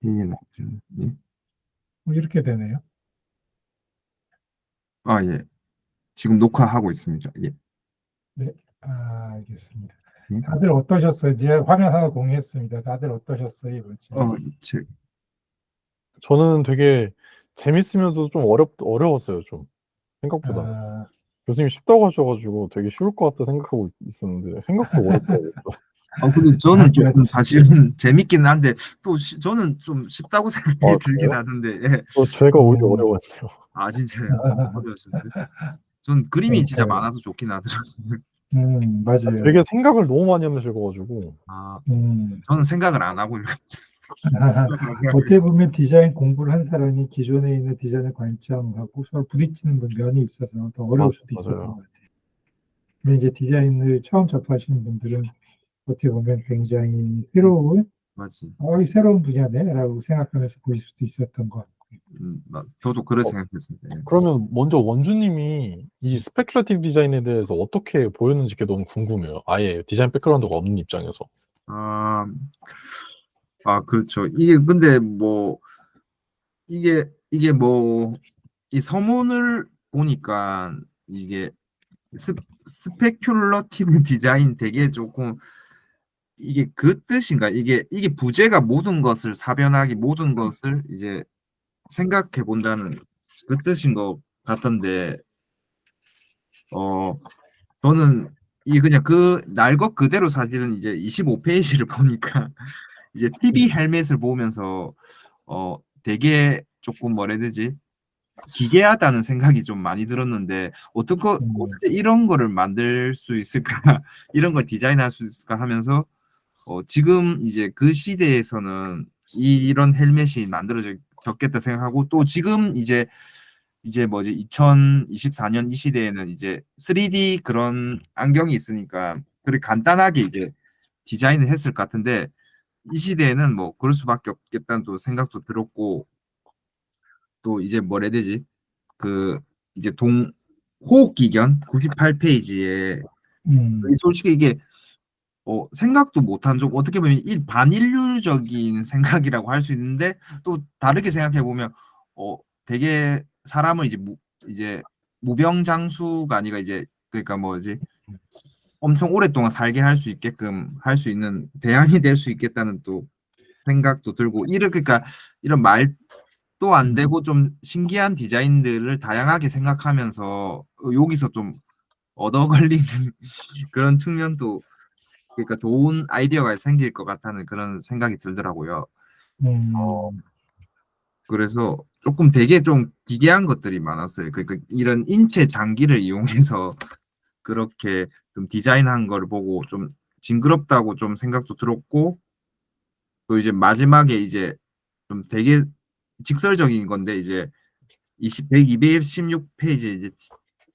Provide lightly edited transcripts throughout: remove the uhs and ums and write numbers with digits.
예. 이렇게 되네요. 아, 예. 지금 녹화하고 있습니다. 예. 네, 알겠습니다. 예. 다들 어떠셨어요? 이제 화면 하나 공유했습니다. 다들 어떠셨어요, 이번 주? 제, 저는 되게 재밌으면서도 좀 어려웠어요, 좀. 생각보다. 교수님이 쉽다고 하셔가지고 되게 쉬울 것 같다 생각하고 있었는데, 생각보다 어렵더라고요. 근데 저는 조금 그렇지. 사실은 재밌긴 한데, 또 저는 좀 쉽다고 생각이 들긴 그래요? 하던데, 예. 제가 오히려 어려웠네요. 진짜요? 어려우셨어요? 전 그림이 진짜 많아서 좋긴 하더라고요. 맞아요. 되게 생각을 너무 많이 하면서 읽어가지고. 저는 생각을 안 하고 읽었어요. 어떻게 보면 디자인 공부를 한 사람이 기존에 있는 디자인의 관점하고 서로 부딪히는 면이 있어서 더 어려울 수도 있었던 것 같아요. 근데 이제 디자인을 처음 접하시는 분들은 어떻게 보면 굉장히 새로운, 이 새로운 분야네라고 생각하면서 보실 수도 있었던 것 같고요. 저도 그렇게 생각했습니다. 그러면 먼저 원주님이 이 스페큘러티브 디자인에 대해서 어떻게 보였는지 그게 너무 궁금해요. 아예 디자인 백그라운드가 없는 입장에서. 그렇죠. 이게 근데 뭐 이게 뭐 이 서문을 보니까 이게 스페큘러티브 디자인 되게 조금 이게 그 뜻인가? 이게 부재가 모든 것을 사변하기, 모든 것을 이제 생각해 본다는 그 뜻인 것 같던데, 저는 이 그냥 날 것 그대로 사실은 이제 25페이지를 보니까 이제 TV 헬멧을 보면서 되게 조금 뭐라 해야 되지? 기괴하다는 생각이 좀 많이 들었는데 어떻게 이런 거를 만들 수 있을까? 이런 걸 디자인할 수 있을까 하면서 지금 이제 그 시대에서는 이런 헬멧이 만들어졌겠다 생각하고, 또 지금 이제 뭐지 2024년 이 시대에는 이제 3D 그런 안경이 있으니까 그렇게 간단하게 이제 디자인을 했을 것 같은데, 이 시대에는 뭐 그럴 수밖에 없겠다는 또 생각도 들었고, 또 이제 뭐라 해야 되지? 이제 호흡기견 98페이지에 솔직히 이게 생각도 못한 좀 어떻게 보면 반인류적인 생각이라고 할 수 있는데, 또 다르게 생각해 보면 되게 사람을 이제 무병장수가 아니라 이제 그러니까 뭐지 엄청 오랫동안 살게 할 수 있게끔 할 수 있는 대안이 될 수 있겠다는 또 생각도 들고, 그러니까 이런 말도 안 되고 좀 신기한 디자인들을 다양하게 생각하면서 여기서 좀 얻어 걸리는 그런 측면도, 그러니까 좋은 아이디어가 생길 것 같다는 그런 생각이 들더라고요. 그래서 조금 되게 좀 기괴한 것들이 많았어요. 그러니까 이런 인체 장기를 이용해서 그렇게 좀 디자인한 걸 보고 좀 징그럽다고 좀 생각도 들었고, 또 이제 마지막에 이제 좀 되게 직설적인 건데 이제 216페이지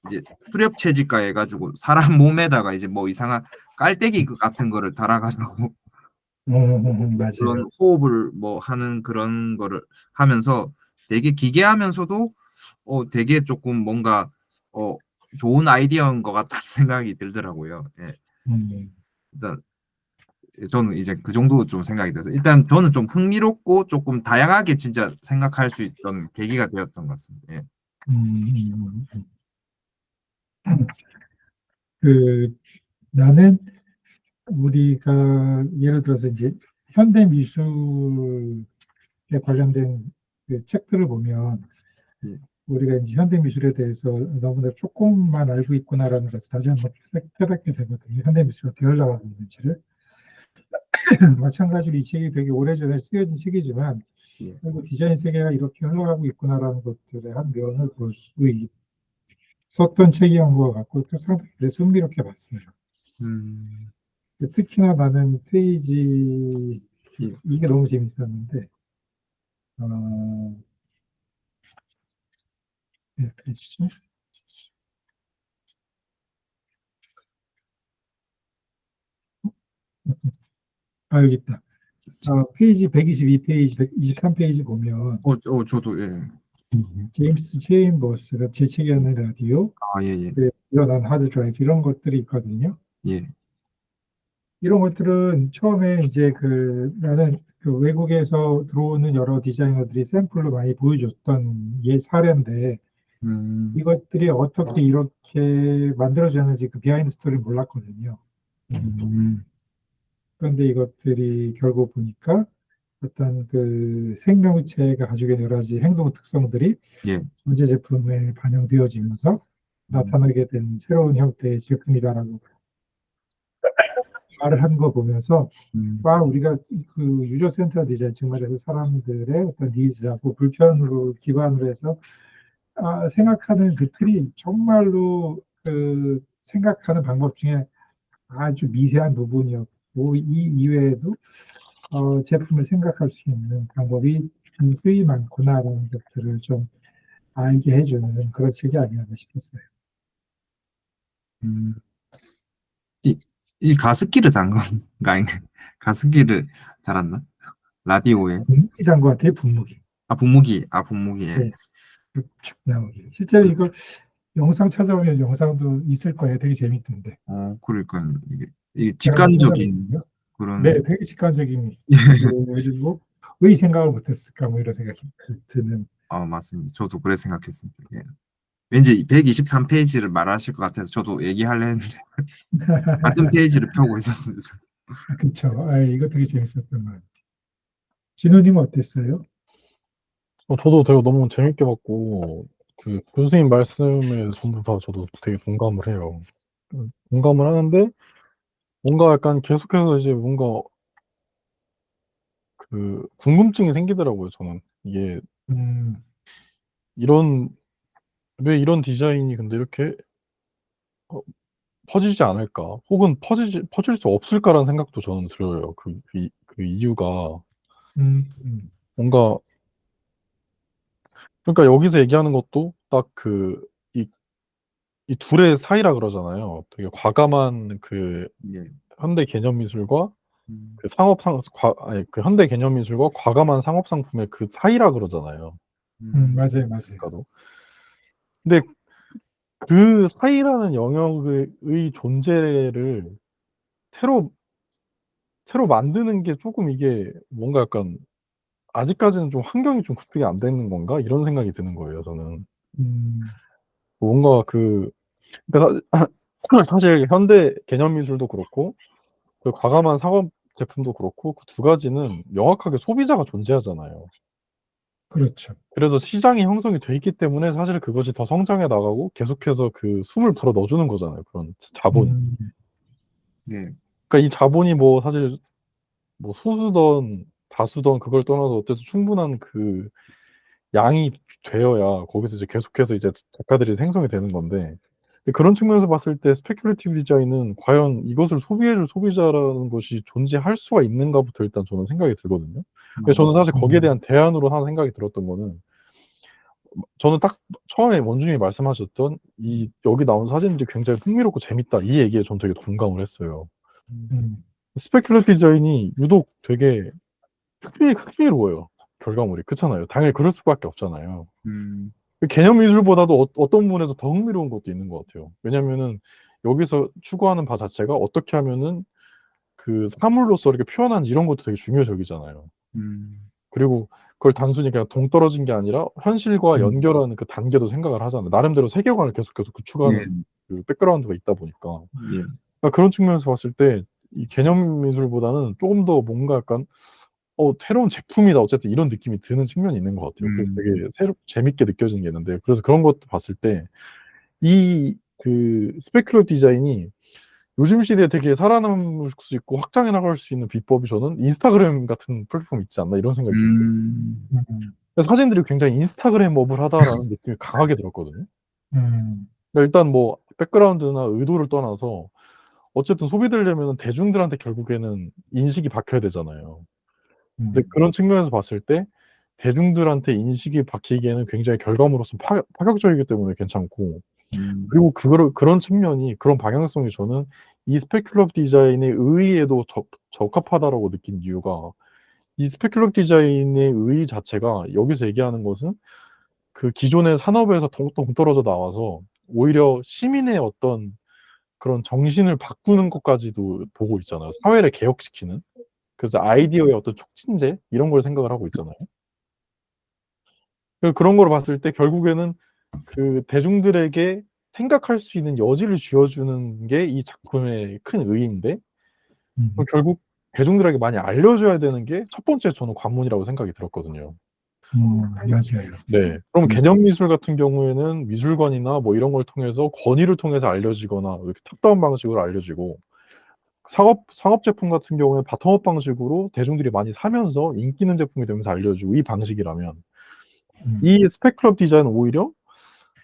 이제 수렵 채집가 해가지고 사람 몸에다가 이제 뭐 이상한 깔때기 같은 거를 달아가지고 그런 호흡을 뭐 하는 그런 거를 하면서 되게 기괴하면서도 되게 조금 뭔가 좋은 아이디어인 것 같다는 생각이 들더라고요. 예. 일단 저는 이제 그 정도 좀 생각이 들어서 일단 저는 좀 흥미롭고 조금 다양하게 진짜 생각할 수 있던 계기가 되었던 것 같습니다. 예. 나는 우리가 예를 들어서 이제 현대 미술에 관련된 그 책들을 보면 우리가 이제 현대 미술에 대해서 너무나 조금만 알고 있구나라는 것을 다시 한번 깨닫게 되거든요. 현대 미술이 어떻게 흘러가고 있는지를. 마찬가지로 이 책이 되게 오래전에 쓰여진 책이지만 그리고 디자인 세계가 이렇게 흘러가고 있구나라는 것들의 한 면을 볼 수 있었던 책이었던 것 같고, 상당히 그래서 흥미롭게 봤어요. 특히나 나는 페이지 이게 너무 재밌었는데 몇 페이지죠? 여기 있다. 페이지 122페이지, 123페이지 보면 저도 예. 제임스 체인버스가 재채기하는 라디오, 예. 일어난 하드드라이브 이런 것들이 있거든요. 예. 이런 것들은 처음에 이제 나는 그 외국에서 들어오는 여러 디자이너들이 샘플로 많이 보여줬던 사례인데 이것들이 어떻게 이렇게 만들어졌는지 그 비하인드 스토리를 몰랐거든요. 그런데 이것들이 결국 보니까 어떤 그 생명체가 가지고 있는 여러 가지 행동 특성들이 예. 전체 제품에 반영되어지면서 나타나게 된 새로운 형태의 제품이다라고 말을 한 거 보면서 와, 우리가 그 유저 센터 디자인, 정말해서 사람들의 어떤 니즈하고 불편으로 기반으로 해서 생각하는 그 틀이 정말로 그 생각하는 방법 중에 아주 미세한 부분이었고, 이 이외에도 제품을 생각할 수 있는 방법이 굉장히 많구나라는 것들을 좀 알게 해주는 그런 책이 아니었나 싶었어요. 음. 이 가습기를 단 건가? 가습기를 달았나? 라디오에. 분무기란 것 같아요, 분무기. 분무기에. 네, 쭉 나오기. 실제로 이거 영상 찾아보면 영상도 있을 거예요. 되게 재밌던데. 그러니까 이게 제가 한번 직관적인 찾아볼게요. 그런. 네, 되게 직관적인. 그리고 왜 이 생각을 못했을까, 뭐 이런 생각이 드는. 맞습니다. 저도 그래 생각했습니다. 예. 왠지 123페이지를 말하실 것 같아서 저도 얘기하려는 같은 페이지를 펴고 있었습니다. 그렇죠. 이거 되게 재밌었던 것 같아요. 진호님은 어땠어요? 저도 되게 너무 재밌게 봤고, 그 교수님 말씀에 전부 다 저도 되게 공감을 해요. 공감을 하는데, 뭔가 약간 계속해서 이제 뭔가 그 궁금증이 생기더라고요, 저는. 이게 음, 왜 이런 디자인이 근데 이렇게 어, 퍼지지 않을까? 혹은 퍼질 수 없을까라는 생각도 저는 들어요. 그 이유가 음, 뭔가, 그러니까 여기서 얘기하는 것도 딱 이 둘의 사이라 그러잖아요. 되게 과감한 그 예. 현대 개념 미술과 음, 그 그 현대 개념 미술과 과감한 상업 상품의 그 사이라 그러잖아요. 맞아요, 맞아요. 그러니까도. 근데 그 사이라는 영역의 존재를 새로 새로 만드는 게 조금 이게 뭔가 약간 아직까지는 좀 환경이 좀 구축이 안 되는 건가? 이런 생각이 드는 거예요, 저는. 음, 뭔가 그러니까 사실 현대 개념 미술도 그렇고 그 과감한 상업 제품도 그렇고 그 두 가지는 명확하게 소비자가 존재하잖아요. 그렇죠. 그래서 시장이 형성이 돼 있기 때문에 사실 그것이 더 성장해 나가고 계속해서 그 숨을 불어 넣어주는 거잖아요. 그런 자본이. 음, 네. 그러니까 이 자본이 뭐 사실 뭐 소수던 다수던 그걸 떠나서 어쨌든 충분한 그 양이 되어야 거기서 이제 계속해서 이제 작가들이 생성이 되는 건데 근데 그런 측면에서 봤을 때 스페큘레이티브 디자인은 과연 이것을 소비해줄 소비자라는 것이 존재할 수가 있는가부터 일단 저는 생각이 들거든요. 그래서 저는 사실 거기에 대한 대안으로 하나 생각이 들었던 거는 저는 딱 처음에 원준이 말씀하셨던 이 여기 나온 사진들이 굉장히 흥미롭고 재밌다 이 얘기에 전 되게 동감을 했어요. 음, 스페큘레이티브 디자인이 유독 되게 흥미로워요. 결과물이 그렇잖아요. 당연히 그럴 수밖에 없잖아요. 음, 그 개념 미술보다도 어떤 부분에서 더 흥미로운 것도 있는 것 같아요. 왜냐면은 여기서 추구하는 바 자체가 어떻게 하면은 그 사물로서 이렇게 표현하는지 이런 것도 되게 중요적이잖아요. 음, 그리고 그걸 단순히 그냥 동떨어진 게 아니라 현실과 음, 연결하는 그 단계도 생각을 하잖아요. 나름대로 세계관을 계속 예, 구축하는 그 백그라운드가 있다 보니까. 예. 그러니까 그런 측면에서 봤을 때 이 개념 미술보다는 조금 더 뭔가 약간 새로운 제품이다. 어쨌든 이런 느낌이 드는 측면이 있는 것 같아요. 그래서 되게 재밌게 느껴지는 게 있는데, 그래서 그런 것도 봤을 때, 스페큘러 디자인이 요즘 시대에 되게 살아남을 수 있고 확장해 나갈 수 있는 비법이 저는 인스타그램 같은 플랫폼이 있지 않나 이런 생각이 좀 들어요. 음, 그래서 사진들이 굉장히 인스타그램업을 하다라는 느낌이 강하게 들었거든요. 음, 그러니까 일단 뭐, 백그라운드나 의도를 떠나서, 어쨌든 소비되려면 대중들한테 결국에는 인식이 박혀야 되잖아요. 근데 그런 측면에서 봤을 때 대중들한테 인식이 박히기에는 굉장히 결과물로서 파격적이기 때문에 괜찮고 음, 그리고 그런 측면이 그런 방향성이 저는 이 스페큘럽 디자인의 의의에도 적합하다라고 느낀 이유가 이 스페큘럽 디자인의 의의 자체가 여기서 얘기하는 것은 그 기존의 산업에서 동떨어져 나와서 오히려 시민의 어떤 그런 정신을 바꾸는 것까지도 보고 있잖아요. 사회를 개혁시키는. 그래서 아이디어의 어떤 촉진제 이런 걸 생각을 하고 있잖아요. 그런 걸 봤을 때 결국에는 그 대중들에게 생각할 수 있는 여지를 쥐어주는 게 이 작품의 큰 의의인데 결국 대중들에게 많이 알려줘야 되는 게 첫 번째 저는 관문이라고 생각이 들었거든요. 맞아요. 네. 그럼 개념 미술 같은 경우에는 미술관이나 뭐 이런 걸 통해서 권위를 통해서 알려지거나 이렇게 탑다운 방식으로 알려지고 상업 제품 같은 경우에는 바텀업 방식으로 대중들이 많이 사면서 인기 있는 제품이 되면서 알려지고 이 방식이라면 이 스펙클럽 디자인은 오히려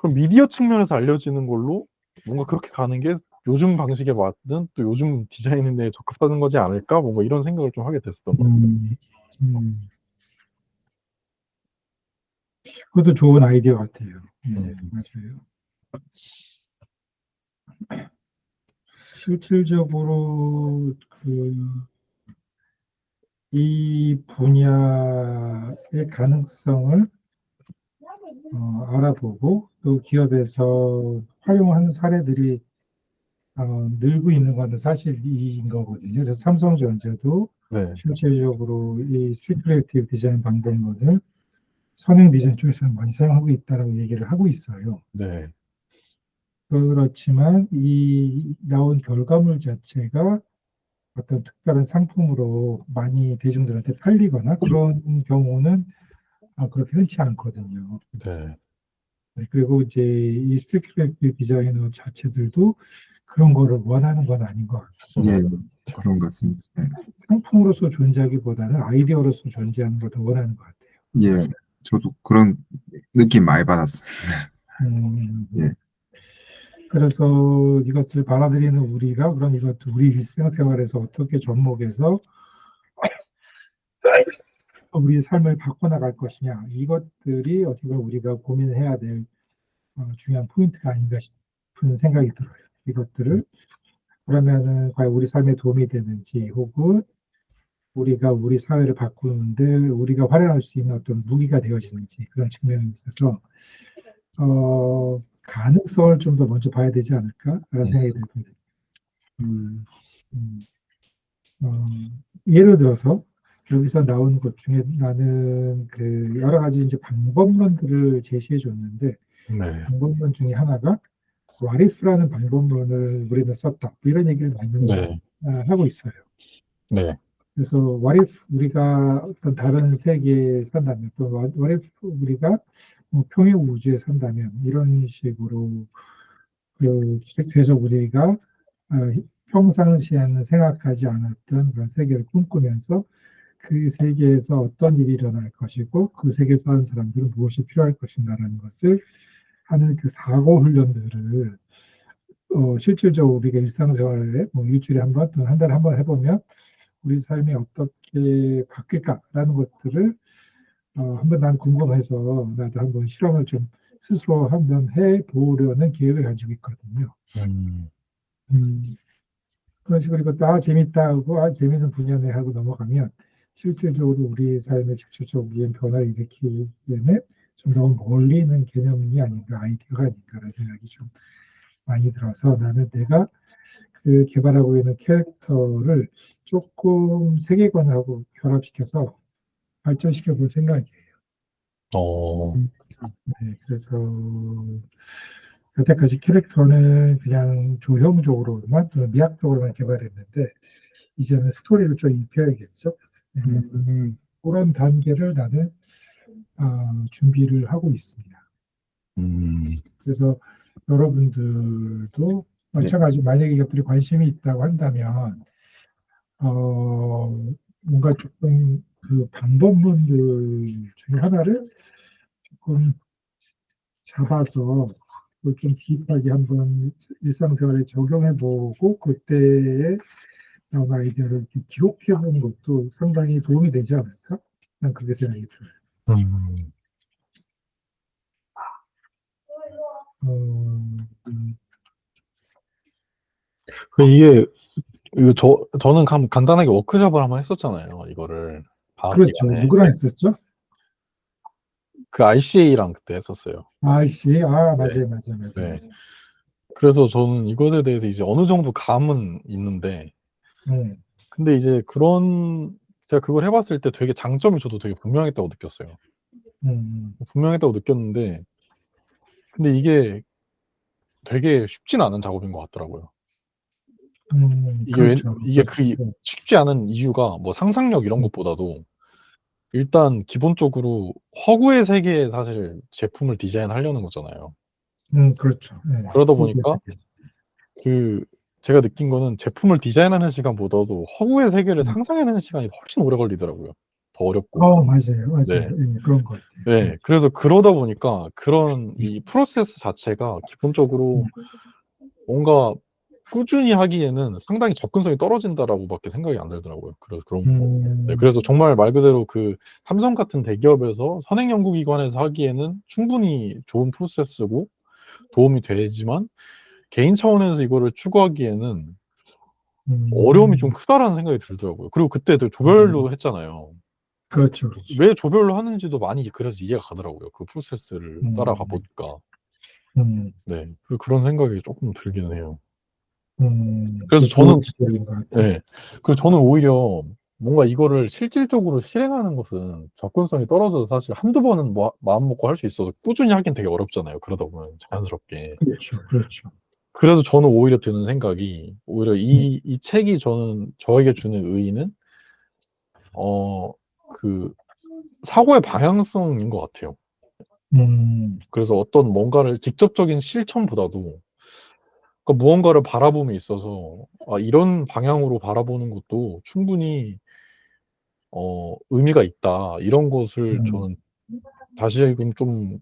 그럼 미디어 측면에서 알려지는 걸로 뭔가 그렇게 가는 게 요즘 방식에 맞는 또 요즘 디자인에 적합하는 거지 않을까? 뭔가 이런 생각을 좀 하게 됐었던 것 같아요. 그것도 좋은 아이디어 같아요. 맞아요. 실질적으로 이 분야의 가능성을 알아보고 또 기업에서 활용하는 사례들이 늘고 있는 건 사실인 거거든요. 그래서 삼성전자도 네. 실질적으로 이 스트리트 크리에이티브 디자인 방법론을 선행 디자인 쪽에서는 많이 사용하고 있다라고 얘기를 하고 있어요. 네. 그렇지만 이 나온 결과물 자체가 어떤 특별한 상품으로 많이 대중들한테 팔리거나 그런 경우는 그렇게 흔치 않거든요. 네. 그리고 이제 이 스펙트럼 디자이너 자체들도 그런 거를 원하는 건 아닌 것 같고 예, 그런 것 같습니다. 네. 상품으로서 존재하기보다는 아이디어로서 존재하는 걸 더 원하는 것 같아요. 예, 저도 그런 느낌 많이 받았습니다. 예. 그래서 이것을 받아들이는 우리가 그럼 이것도 우리 일상생활에서 어떻게 접목해서 우리의 삶을 바꿔나갈 것이냐 이것들이 어떻게 보면 우리가 고민해야 될 중요한 포인트가 아닌가 싶은 생각이 들어요. 이것들을 그러면은 과연 우리 삶에 도움이 되는지 혹은 우리가 우리 사회를 바꾸는데 우리가 활용할 수 있는 어떤 무기가 되어지는지 그런 측면에 있어서 가능성을 좀 더 먼저 봐야 되지 않을까라는 생각이 들거든요. 예를 들어서 여기서 나온 것 중에 나는 그 여러 가지 이제 방법론들을 제시해 줬는데 네. 방법론 중에 하나가 What if라는 방법론을 우리는 썼다 이런 얘기를 많이 네. 하고 있어요. 네. 그래서 what if 우리가 어떤 다른 세계에 산다면 또 what if 우리가 뭐 평행 우주에 산다면 이런 식으로 계속 우리가 평상시에는 생각하지 않았던 그런 세계를 꿈꾸면서 그 세계에서 어떤 일이 일어날 것이고 그 세계에 사는 사람들은 무엇이 필요할 것인가라는 것을 하는 그 사고 훈련들을 실질적으로 우리가 일상생활에 뭐 일주일에 한 번 또는 한 달에 한 번 해보면 우리 삶이 어떻게 바뀔까라는 것들을 한번 난 궁금해서 나도 한번 실험을 좀 스스로 한번 해보려는 계획을 가지고 있거든요. 그런 식으로 이것도 재밌다 하고 재밌는 분야네 하고 넘어가면 실질적으로 우리 삶에 직접적인 변화를 일으키기에는 좀 더 멀리 있는 개념이 아닌가 아이디어가 아닌가라는 생각이 좀 많이 들어서 나는 내가 그 개발하고 있는 캐릭터를 조금 세계관하고 결합시켜서 발전시켜 볼 생각이에요. 네, 그래서 여태까지 캐릭터는 그냥 조형적으로만 또는 미학적으로만 개발했는데 이제는 스토리를 좀 입혀야겠죠. 그런 단계를 나는 준비를 하고 있습니다. 그래서 여러분들도 마찬가지로 만약에 이것들이 관심이 있다고 한다면 뭔가 조금 그 방법론들 중에 하나를 조금 잡아서 그걸 좀 딥하게 한번 일상생활에 적용해보고 그때의 나온 아이디어를 이렇게 기록해보는 것도 상당히 도움이 되지 않을까? 난 그렇게 생각이 들어요. 저는 간단하게 워크숍을 한번 했었잖아요. 이거를 방학 그렇죠. 기간에. 누구랑 했었죠? 그 ICA랑 그때 했었어요. 아이씨, 맞아요. 네. 그래서 저는 이것에 대해서 이제 어느 정도 감은 있는데, 근데 이제 그런 제가 그걸 해봤을 때 되게 장점이 저도 되게 분명했다고 느꼈어요. 분명했다고 느꼈는데, 근데 이게 되게 쉽진 않은 작업인 것 같더라고요. 그렇죠. 이게 그렇죠. 쉽지 않은 이유가 뭐 상상력 이런 것보다도 일단 기본적으로 허구의 세계에 사실 제품을 디자인하려는 거잖아요. 그렇죠. 네. 그러다 보니까 제가 느낀 거는 제품을 디자인하는 시간보다도 허구의 세계를 상상해내는 시간이 훨씬 오래 걸리더라고요. 더 어렵고. 맞아요. 맞아요. 네. 예, 그런 것 같아요. 네. 그래서 그러다 보니까 그런 이 프로세스 자체가 기본적으로 뭔가 꾸준히 하기에는 상당히 접근성이 떨어진다라고밖에 생각이 안 들더라고요. 그래서 그런 거. 네. 그래서 정말 말 그대로 그 삼성 같은 대기업에서 선행 연구기관에서 하기에는 충분히 좋은 프로세스고 도움이 되지만 개인 차원에서 이거를 추구하기에는 어려움이 좀 크다라는 생각이 들더라고요. 그리고 그때 조별로 했잖아요. 그렇죠. 그렇죠. 왜 조별로 하는지도 많이 그래서 이해가 가더라고요. 그 프로세스를 따라가 보니까. 네. 그런 생각이 조금 들기는 해요. 그래서 좋은 지적인 것 같아요. 네. 그래서 저는 오히려 뭔가 이거를 실질적으로 실행하는 것은 접근성이 떨어져서 사실 한두 번은 마음 먹고 할 수 있어도 꾸준히 하긴 되게 어렵잖아요. 그러다 보면 자연스럽게. 그렇죠. 그렇죠. 그래서 저는 오히려 드는 생각이 오히려 이 책이 저에게 주는 의의는 그 사고의 방향성인 것 같아요. 그래서 어떤 뭔가를 직접적인 실천보다도 그러니까 무언가를 바라봄에 있어서 이런 방향으로 바라보는 것도 충분히 의미가 있다. 이런 것을 저는 다시금 좀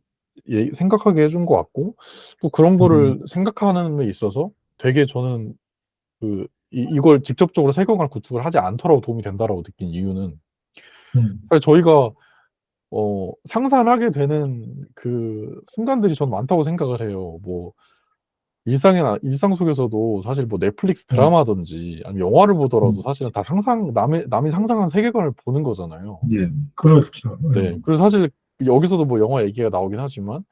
생각하게 해준 것 같고 또 그런 거를 생각하는 데 있어서 되게 저는 이걸 직접적으로 세계관 구축을 하지 않더라도 도움이 된다라고 느낀 이유는 사실 저희가 상상을 하게 되는 그 순간들이 저는 많다고 생각을 해요. 뭐 일상 속에서도 사실 뭐 넷플릭스 드라마든지 아니면 영화를 보더라도 사실은 다 남이 상상한 세계관을 보는 거잖아요. 예. 그렇죠. 네. 그래서 사실 여기서도 뭐 영화 얘기가 나오긴 하지만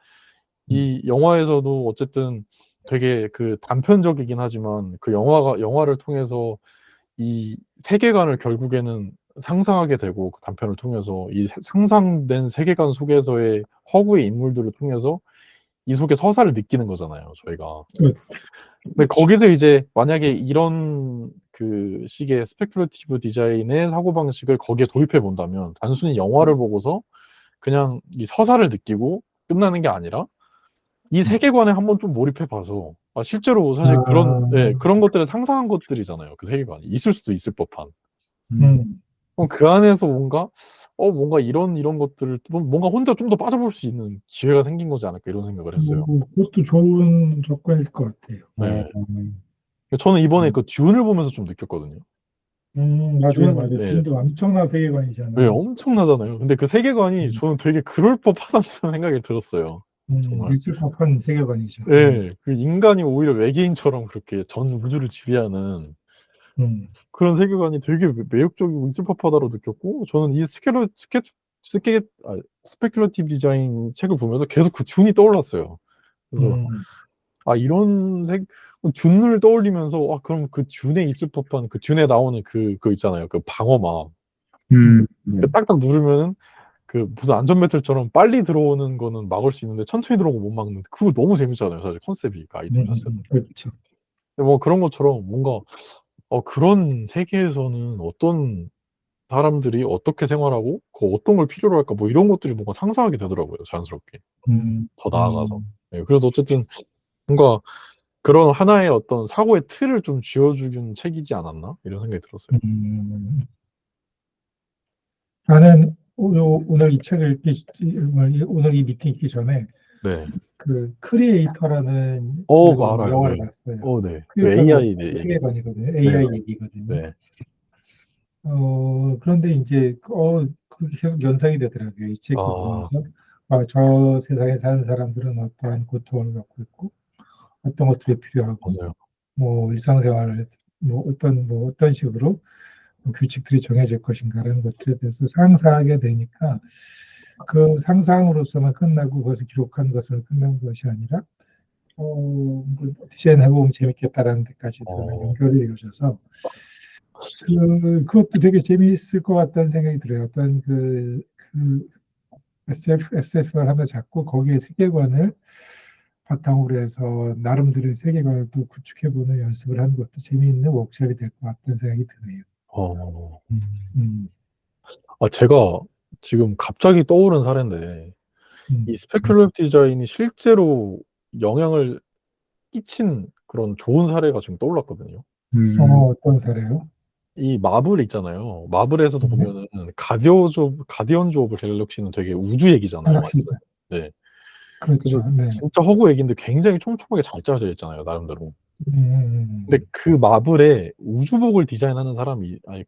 이 영화에서도 어쨌든 되게 그 단편적이긴 하지만 그 영화를 통해서 이 세계관을 결국에는 상상하게 되고 그 단편을 통해서 이 상상된 세계관 속에서의 허구의 인물들을 통해서 이 속의 서사를 느끼는 거잖아요, 저희가. 근데 거기서 이제 만약에 이런 그 식의 스페큘러티브 디자인의 사고방식을 거기에 도입해 본다면 단순히 영화를 보고서 그냥 이 서사를 느끼고 끝나는 게 아니라 이 세계관에 한번 좀 몰입해 봐서 실제로 사실 그런 것들을 상상한 것들이잖아요. 그 세계관이. 있을 수도 있을 법한. 그럼 그 안에서 뭔가 이런 것들을 뭔가 혼자 좀 더 빠져볼 수 있는 기회가 생긴 거지 않을까 이런 생각을 했어요. 그것도 좋은 조건일 것 같아요. 네. 저는 이번에 그 듄을 보면서 좀 느꼈거든요. 맞아요, 맞아요. 네. 듄도 엄청난 세계관이잖아요. 네, 엄청나잖아요. 근데 그 세계관이 저는 되게 그럴 법하다는 생각이 들었어요. 정말. 있을 법한 세계관이죠. 네, 그 인간이 오히려 외계인처럼 그렇게 전 우주를 지배하는 그런 세계관이 되게 매력적이고 있을 법하다고 느꼈고, 저는 이 스페큘러티브 디자인 책을 보면서 계속 그 듄이 떠올랐어요. 그래서 이런 듄을 떠올리면서 그럼 그 듄에 있을 법한 그 듄에 나오는 그거 있잖아요. 그 방어막. 네. 그 딱딱 누르면은 그 무슨 안전벨트처럼 빨리 들어오는 거는 막을 수 있는데 천천히 들어오고 못 막는 그거 너무 재밌잖아요. 사실 컨셉이 그 아이템 자체가. 그렇죠. 근데 뭐 그런 것처럼 뭔가 그런 세계에서는 어떤 사람들이 어떻게 생활하고 그 어떤 걸 필요로 할까 뭐 이런 것들이 뭔가 상상하게 되더라고요. 자연스럽게. 더 나아가서. 네, 그래서 어쨌든 뭔가 그런 하나의 어떤 사고의 틀을 좀 쥐어주는 책이지 않았나 이런 생각이 들었어요. 나는 오늘 이 책을 오늘 이 미팅 있기 전에 네. 그 크리에이터라는 알아요. 영화를 네. 봤어요. 네. 그 크리에이터가 AI 얘기. 세계관이거든요. 네. AI 얘기거든요. 네. 그런데 이제 그게 계속 연상이 되더라고요. 이 책을 보면서 저 세상에 사는 사람들은 어떠한 고통을 갖고 있고 어떤 것들이 필요하고 맞아요. 뭐 일상생활을 어떤 식으로 규칙들이 정해질 것인가라는 것들에 대해서 상상하게 되니까 그 상상으로서만 끝나고 그것을 기록한 것으로 끝난 것이 아니라 디자인 해보면 재밌겠다라는 데까지 저는 연결이 이루어져서 그것도 되게 재미있을 것 같다는 생각이 들어요. 어떤 FSF를 하나 잡고 거기에 세계관을 바탕으로 해서 나름대로의 세계관을 또 구축해보는 연습을 하는 것도 재미있는 워크숍이 될 것 같다는 생각이 드네요. 어, 음, 제가 지금 갑자기 떠오른 사례인데, 음. 이 스페큘레이티브 디자인이 실제로 영향을 끼친 그런 좋은 사례가 지금 떠올랐거든요. 어떤 사례요? 이 마블 있잖아요. 마블에서도 네. 보면은 가디언즈 오브 갤럭시는 되게 우주 얘기잖아요. 갤럭시즈. 네. 그렇죠. 그래서 네. 진짜 허구 얘기인데 굉장히 촘촘하게 잘 짜져 있잖아요, 나름대로. 음, 근데 그 마블의 우주복을 디자인하는 사람이, 아니,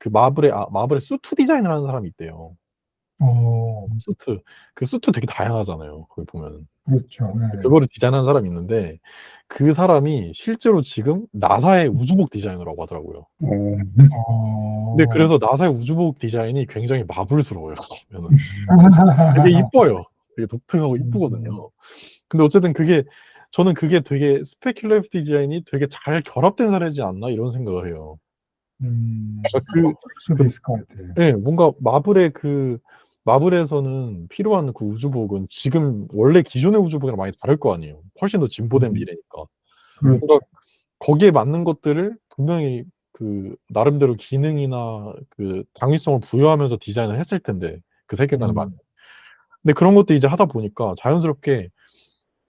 마블의 수트 디자인을 하는 사람이 있대요. 수트. 그 수트 되게 다양하잖아요, 거기 보면은. 그렇죠. 네. 그거를 디자인하는 사람이 있는데, 그 사람이 실제로 지금 나사의 우주복 디자이너라고 하더라고요. 근데 어, 그래서 나사의 우주복 디자인이 굉장히 마블스러워요. 보면은. 되게 이뻐요. 되게 독특하고 이쁘거든요. 근데 어쨌든 저는 그게 되게 스페큘레이티브 디자인이 되게 잘 결합된 사례지 않나 이런 생각을 해요. 그러니까 그럴 수도 있을 것 같아요. 예, 뭔가 마블에서는 필요한 그 우주복은 지금 원래 기존의 우주복이랑 많이 다를 거 아니에요. 훨씬 더 진보된 미래니까. 그렇죠. 뭔가 거기에 맞는 것들을 분명히 그 나름대로 기능이나 그 당위성을 부여하면서 디자인을 했을 텐데 그 세계관에 맞. 근데 그런 것도 이제 하다 보니까 자연스럽게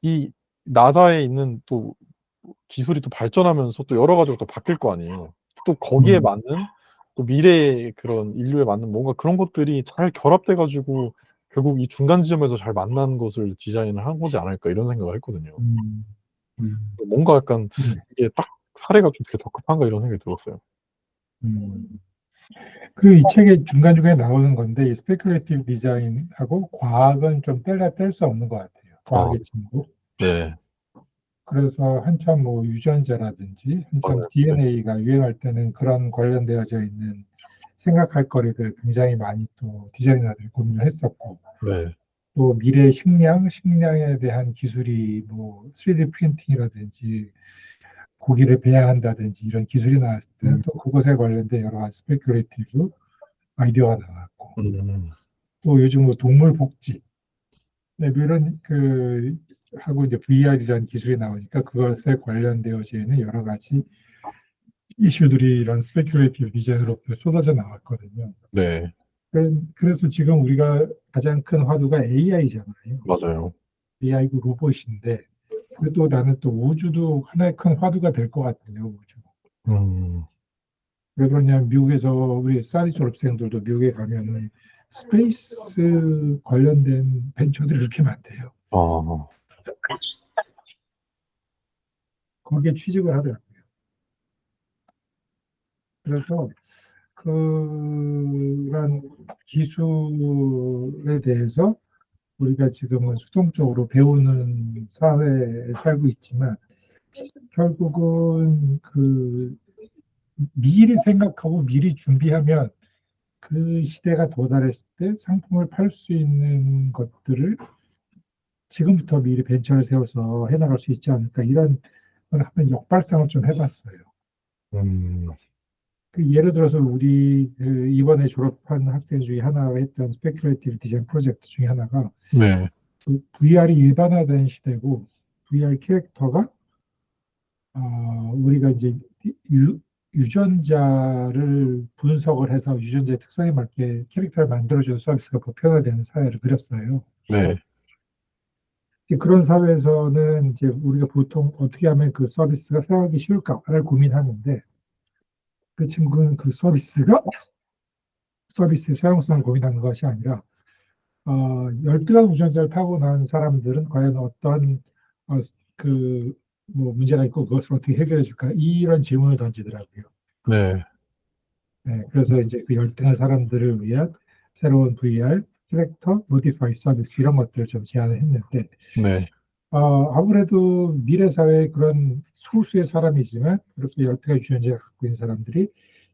이 나사에 있는 또 기술이 또 발전하면서 또 여러 가지로 또 바뀔 거 아니에요. 또 거기에 맞는 또 미래의 그런 인류에 맞는 뭔가 그런 것들이 잘 결합돼 가지고 결국 이 중간 지점에서 잘 만난 것을 디자인을 한 거지 않을까 이런 생각을 했거든요. 뭔가 약간 네. 이게 딱 사례가 좀 되게 적합한가 이런 생각이 들었어요. 이 책의 중간중간에 나오는 건데, 이 스페큘레이티브 디자인하고 과학은 좀 뗄 수 없는 것 같아요. 과학의 친구. 네. 그래서 한참 뭐 유전자라든지, 한참 맞아요. DNA가 유행할 때는 그런 관련되어져 있는 생각할 거리들 굉장히 많이 또 디자이너들이 고민을 했었고, 네. 또 미래 식량에 대한 기술이 뭐 3D 프린팅이라든지 고기를 배양한다든지 이런 기술이 나왔을 때는 또 그것에 관련된 여러 가지 스페큘레이티브 아이디어가 나왔고, 음. 또 요즘 뭐 동물 복지, 네, 뭐 이런 하고 이제 VR이라는 기술이 나오니까 그것에 관련되어져 있는 여러 가지 이슈들이 이런 스페큘레이티브 디자인으로부터 쏟아져 나왔거든요. 네. 그래서 지금 우리가 가장 큰 화두가 AI잖아요. 맞아요. AI고 로봇인데, 그래도 나는 또 우주도 하나의 큰 화두가 될 것 같아요, 우주. 음. 왜 그러냐면 미국에서 우리 사리 졸업생들도 미국에 가면은 스페이스 관련된 벤처들이 그렇게 많대요. 아. 거기에 취직을 하더라고요. 그래서 그런 기술에 대해서 우리가 지금은 수동적으로 배우는 사회에 살고 있지만 결국은 미리 생각하고 미리 준비하면 그 시대가 도달했을 때 상품을 팔 수 있는 것들을 지금부터 미리 벤처를 세워서 해나갈 수 있지 않을까 이런 걸 한번 역발상을 좀 해봤어요. 음. 예를 들어서 우리 이번에 졸업한 학생 중에 하나가 했던 스페큘레이티브 디자인 프로젝트 중에 하나가 네. VR이 일반화된 시대고 VR 캐릭터가 우리가 이제 유전자를 분석을 해서 유전자의 특성에 맞게 캐릭터를 만들어주는 서비스가 보편화되는 사회를 그렸어요. 네. 그런 사회에서는 이제 우리가 보통 어떻게 하면 그 서비스가 사용하기 쉬울까를 고민하는데 그 친구는 그 서비스의 사용성을 고민하는 것이 아니라 열등한 유전자를 타고난 사람들은 과연 어떤 뭐 문제가 있고 그것을 어떻게 해결해 줄까 이런 질문을 던지더라고요. 네. 네, 그래서 이제 그 열등한 사람들을 위한 새로운 VR 캐릭터 모디파이 서비스 이런 것들을 좀 제안을 했는데 네. 아무래도 미래 사회의 그런 소수의 사람이지만 그렇게 열등한 유전자를 갖고 있는 사람들이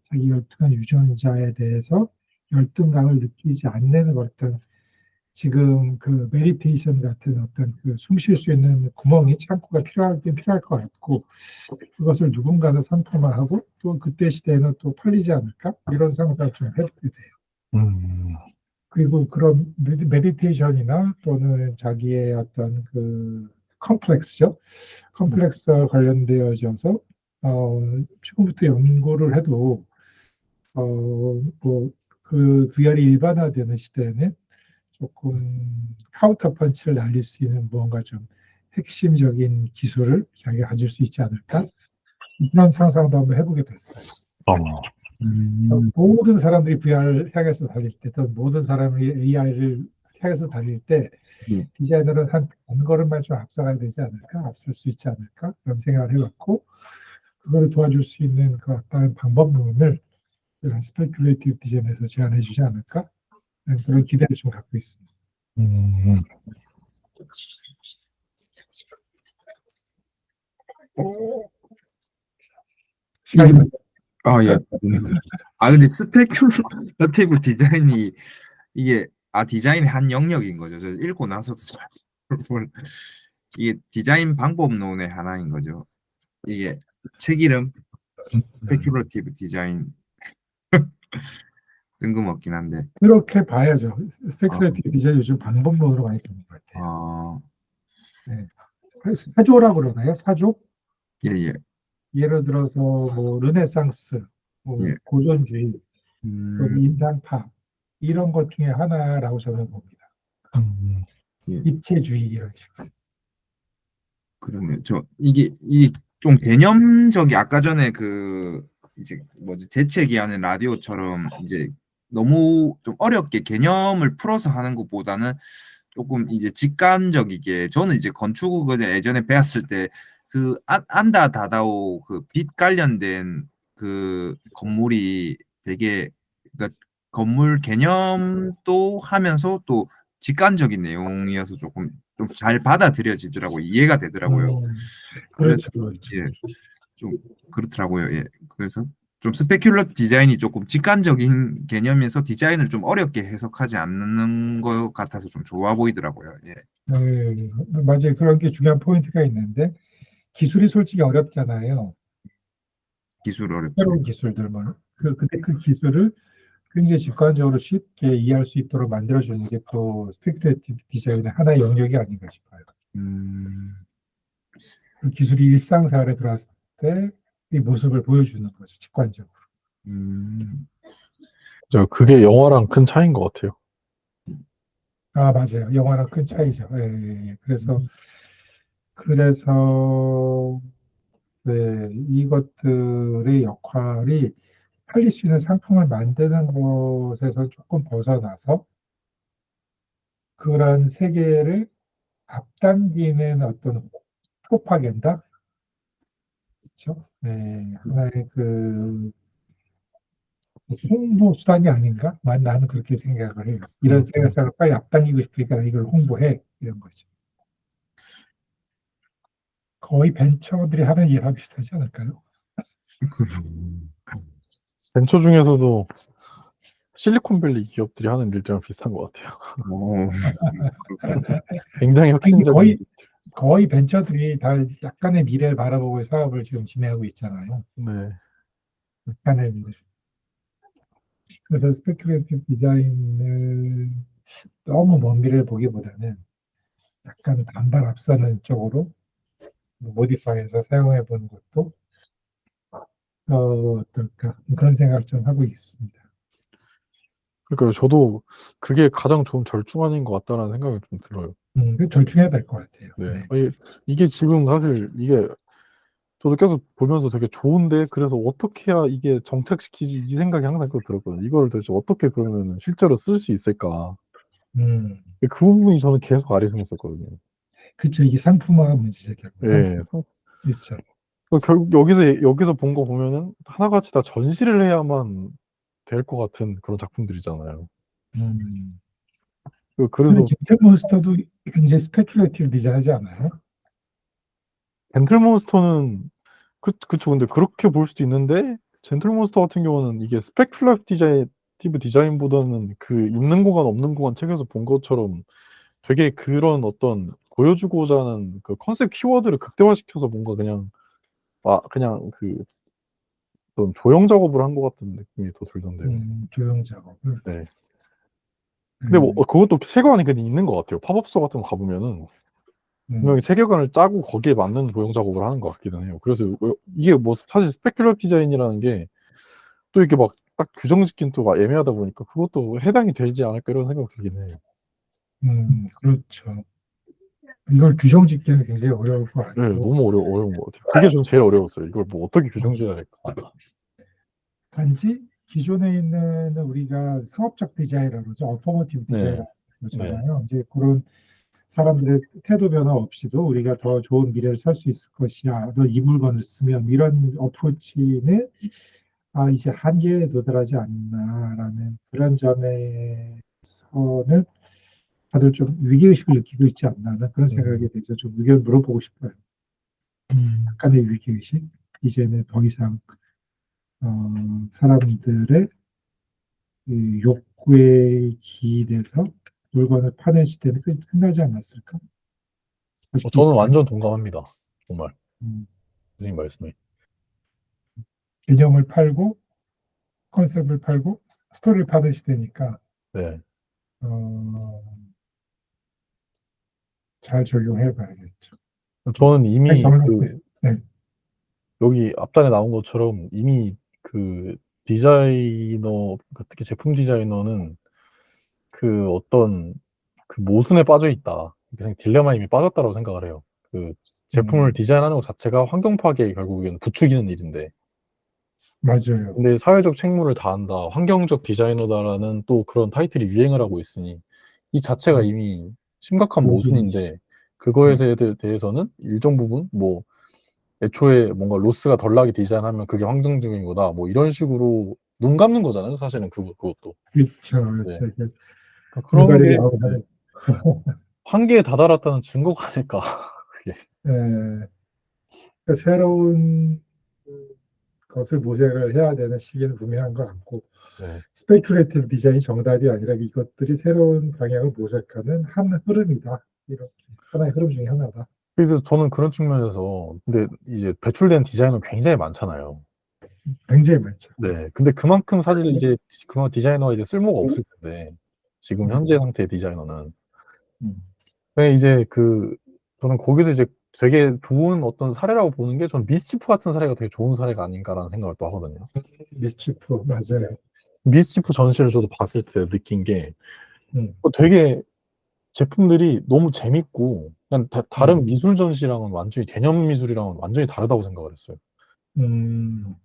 자기 열등한 유전자에 대해서 열등감을 느끼지 않는 어떤 지금 그 메디테이션 같은 어떤 그 숨 쉴 수 있는 구멍이 창구가 필요할 땐 필요할 것 같고 그것을 누군가가 상품화하고 또 그때 시대에는 또 팔리지 않을까 이런 상상을 좀 해보게 돼요. 음, 그리고 그런 메디테이션이나 또는 자기의 어떤 그 컴플렉스죠. 컴플렉스와 관련되어져서 지금부터 연구를 해도 뭐 그 VR이 일반화되는 시대에는 조금 카운터 펀치를 날릴 수 있는 무언가 좀 핵심적인 기술을 자기가 가질 수 있지 않을까? 이런 상상도 한번 해보게 됐어요. 어, 모든 사람들이 VR을 향해서 달릴 때, 또 모든 사람이 AI를 향해서 달릴 때, 예. 디자이너는 한 걸음만 좀 앞서가야 되지 않을까? 앞설 수 있지 않을까? 그런 생각을 해봤고, 그걸 도와줄 수 있는 그 어떤 방법론을 이런 스페큘레이티브 디자인에서 제안해 주지 않을까? 그런 기대를 좀 갖고 있습니다. 음, 시간이 이거 예. 근데 스페큘러티브 디자인이 이게 디자인의 한 영역인 거죠. 저 읽고 나서도 잘 이게 디자인 방법론의 하나인 거죠. 이게 책 이름 스페큘러티브 디자인 뜬금없긴 한데. 그렇게 봐야죠. 아, 스페큘레이티브 디자인 요즘 방법론으로 많이 보는 것 같아요. 아, 네. 사조라고 그러나요? 사조? 예, 예, 예를 들어서 뭐 르네상스, 뭐 예. 고전주의, 또는 음, 인상파 이런 것 중에 하나라고 저는 봅니다. 예. 입체주의 이런 식으로. 그러네. 이게 이 좀 개념적이 아까 전에 그 이제 뭐지 재채기 하는 라디오처럼 이제 너무 좀 어렵게 개념을 풀어서 하는 것보다는 조금 이제 직관적이게 저는 이제 건축을 예전에 배웠을 때 그 안다 다다오 그 빛 관련된 그 건물이 되게 그러니까 건물 개념도 하면서 또 직관적인 내용이어서 조금 좀 잘 받아들여지더라고요. 이해가 되더라고요. 그래서 그렇죠, 그렇죠. 예, 좀 그렇더라고요. 예. 그래서 좀 스페큘러 디자인이 조금 직관적인 개념에서 디자인을 좀 어렵게 해석하지 않는 것 같아서 좀 좋아 보이더라고요. 예. 네, 맞아요. 그런 게 중요한 포인트가 있는데 기술이 솔직히 어렵잖아요. 기술 어렵죠. 새로운 기술들만. 근데 그 기술을 굉장히 직관적으로 쉽게 이해할 수 있도록 만들어주는 게 또 스페큘레이티브 디자인의 하나의 영역이 아닌가 싶어요. 음, 그 기술이 일상생활에 들어왔을 때 이 모습을 보여주는 거죠, 직관적으로. 음, 그게 영화랑 큰 차이인 것 같아요. 아, 맞아요. 영화랑 큰 차이죠. 예, 예, 예. 그래서, 네, 이것들의 역할이 팔릴 수 있는 상품을 만드는 것에서 조금 벗어나서 그런 세계를 앞당기는 어떤 프로파간다? 그렇죠? 네, 하나의 그 홍보 수단이 아닌가? 나는 그렇게 생각을 해요. 이런 생각을 빨리 앞당기고 싶으니까 이걸 홍보해. 이런 거죠. 거의 벤처들이 하는 일하고 비슷하지 않을까요? 그- 벤처 중에서도 실리콘밸리 기업들이 하는 일들이랑 비슷한 것 같아요. 어, 그렇구나. 굉장히 이게 혁신적인 일. 거의 벤처들이 다 약간의 미래를 바라보고 사업을 지금 진행하고 있잖아요. 네. 약간의 미래. 그래서 스페큘레이티브 디자인을 너무 먼 미래를 보기보다는 약간 반발 앞서는 쪽으로 모디파이해서 사용해 보는 것도 어떨까 그런 생각을 좀 하고 있습니다. 그러니까 저도 그게 가장 좋은 절충안인 것 같다는 생각이 좀 들어요. 그 절충해야 될 것 같아요. 네. 네. 아니, 이게 지금 사실 이게 저도 계속 보면서 되게 좋은데 그래서 어떻게 해야 이게 정착시키지 이 생각이 항상 계속 들었거든요. 이거를 도대체 어떻게 그러면 실제로 쓸 수 있을까? 음, 그 부분이 저는 계속 아리송했었거든요. 그렇죠. 이게 상품화가 문제죠, 결국. 예. 그렇죠. 결국 여기서 본 거 보면은 하나같이 다 전시를 해야만 될 것 같은 그런 작품들이잖아요. 음. 근데 그래서 젠틀몬스터도 굉장히 스페큘레이티브 디자인하지 않아요? 젠틀몬스터는 그쵸. 근데 그렇게 볼 수도 있는데 젠틀몬스터 같은 경우는 이게 스펙출러 크리에이티브 디자인보다는 그 있는 공간 없는 공간 책에서 본 것처럼 되게 그런 어떤 보여주고자 하는 그 컨셉 키워드를 극대화시켜서 뭔가 그냥 그 어떤 조형 작업을 한 것 같은 느낌이 더 들던데요. 조형 작업을. 네. 근데 뭐 그것도 세계관이 근데 있는 것 같아요. 팝업스토어 같은 거 가보면은 분명히 세계관을 짜고 거기에 맞는 조형 작업을 하는 것 같기는 해요. 그래서 이게 뭐 사실 스페큘러 디자인이라는 게 또 이렇게 막 딱 규정 짓긴 또 막 애매하다 보니까 그것도 해당이 되지 않을까 이런 생각 들긴 해요. 그렇죠. 이걸 규정 짓기는 굉장히 어려울 것 네, 같고. 너무 어려운 것 같아요. 그게 전 제일 어려웠어요. 이걸 뭐 어떻게 규정 지어야 될까. 단지 기존에 있는 우리가 상업적 디자인이라고 그러죠. 어퍼머티브 네. 디자인이라고 그러잖아요. 이제 그런 사람들의 태도 변화 없이도 우리가 더 좋은 미래를 살 수 있을 것이야. 너 이 물건을 쓰면 이런 어프로치는 이제 한계에 도달하지 않나라는 그런 점에서는 다들 좀 위기의식을 느끼고 있지 않나 하는 그런 생각에 대해서 좀 의견 물어보고 싶어요. 약간의 위기의식. 이제는 더 이상 사람들의 그 욕구에 기인해서 물건을 파는 시대는 끝나지 않았을까? 아직도 저는 있을까요? 완전 동감합니다. 정말 음, 선생님 말씀에. 개념을 팔고 컨셉을 팔고 스토리를 파는 시대니까 네. 어, 잘 적용해 봐야겠죠. 저는 이미 정말 네. 여기 앞단에 나온 것처럼 이미 그 디자이너, 특히 제품 디자이너는 그 어떤 그 모순에 빠져 있다. 그냥 딜레마에 이미 빠졌다고 생각을 해요. 그 제품을 디자인하는 것 자체가 환경 파괴에 결국엔 부추기는 일인데, 맞아요. 근데 사회적 책무를 다한다, 환경적 디자이너다라는 또 그런 타이틀이 유행을 하고 있으니 이 자체가 이미 심각한 모순이지. 모순인데, 그거에 대해서는 일정 부분 뭐 애초에 뭔가 로스가 덜 나게 디자인하면 그게 환경적인 거다, 뭐 이런 식으로 눈 감는 거잖아요, 사실은 그것도. 그렇죠, 네. 그렇죠. 그러니까 그런 눈가리를 게 하고 하는. 한계에 다다랐다는 증거가 아닐까. 그게. 예, 그러니까 새로운 것을 모색을 해야 되는 시기는 분명한 것 같고, 네. 스페큘레이티브 디자인이 정답이 아니라 이것들이 새로운 방향을 모색하는 한 흐름이다. 이렇게 하나의 흐름 중에 하나다. 그래서 저는 그런 측면에서, 근데 이제 배출된 디자이너 굉장히 많잖아요. 굉장히 많죠. 네. 근데 그만큼 사실 이제 그만 디자이너가 이제 쓸모가 없을 텐데, 지금 현재 상태의 디자이너는. 음. 네, 이제 저는 거기서 이제 되게 좋은 어떤 사례라고 보는 게, 전 미스치프 같은 사례가 되게 좋은 사례가 아닌가라는 생각을 또 하거든요. 미스치프 맞아요. 미스치프 전시를 저도 봤을 때 느낀 게, 음. 되게 제품들이 너무 재밌고, 그냥 다른 미술 전시랑은 완전히, 개념 미술이랑은 완전히 다르다고 생각을 했어요.